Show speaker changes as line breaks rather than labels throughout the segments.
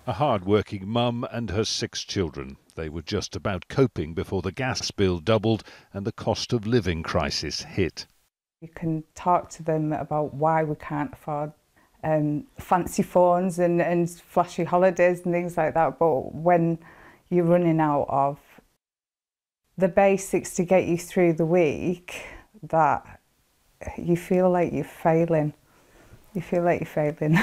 A hard-working mum and her 6 children. They were just about coping before the gas bill doubled and the cost of living crisis hit.
You can talk to them about why we can't afford fancy phones and flashy holidays and things like that, but when you're running out of the basics to get you through the week, that you feel like you're failing. You feel like you're failing.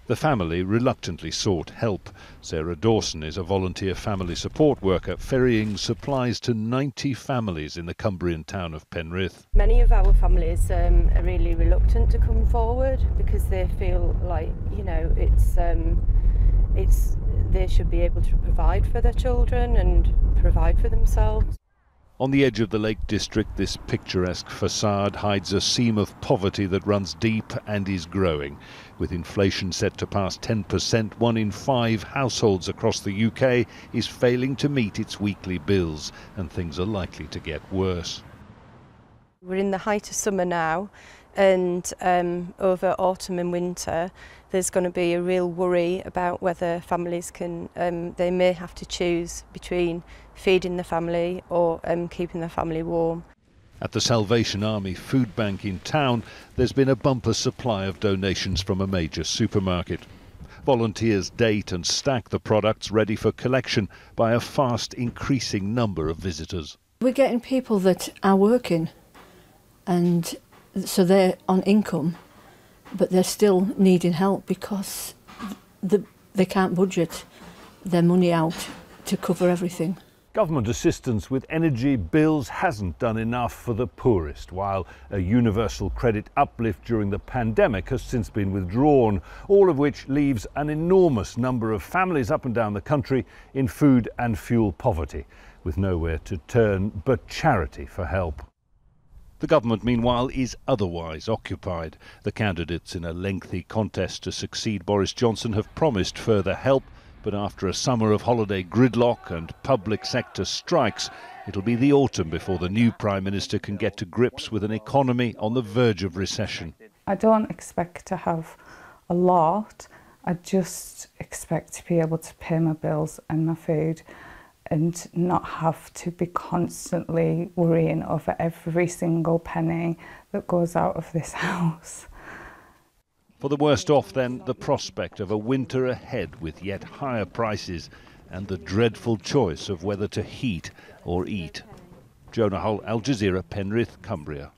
The family reluctantly sought help. SARA DAWSON is a volunteer family support worker ferrying supplies to 90 families in the Cumbrian town of Penrith.
Many of our families are really reluctant to come forward because they feel like, you know, they should be able to provide for their children and provide for themselves.
On the edge of the Lake District, this picturesque facade hides a seam of poverty that runs deep and is growing. With inflation set to pass 10%, 1 in 5 households across the UK is failing to meet its weekly bills, and things are likely to get worse.
We're in the height of summer now, and over autumn and winter there's going to be a real worry about whether families can, they may have to choose between feeding the family or keeping the family warm.
At the Salvation Army food bank in town, there's been a bumper supply of donations from a major supermarket. Volunteers date and stack the products ready for collection by a fast increasing number of visitors.
We're getting people that are working, and so they're on income, but they're still needing help because they can't budget their money out to cover everything.
Government assistance with energy bills hasn't done enough for the poorest, while a universal credit uplift during the pandemic has since been withdrawn, all of which leaves an enormous number of families up and down the country in food and fuel poverty, with nowhere to turn but charity for help.
The government, meanwhile, is otherwise occupied. The candidates in a lengthy contest to succeed Boris Johnson have promised further help, but after a summer of holiday gridlock and public sector strikes, it'll be the autumn before the new Prime Minister can get to grips with an economy on the verge of recession.
I don't expect to have a lot. I just expect to be able to pay my bills and my food and not have to be constantly worrying over every single penny that goes out of this house.
For the worst off, then, the prospect of a winter ahead with yet higher prices and the dreadful choice of whether to heat or eat. Jonah, Al Jazeera, Penrith, Cumbria.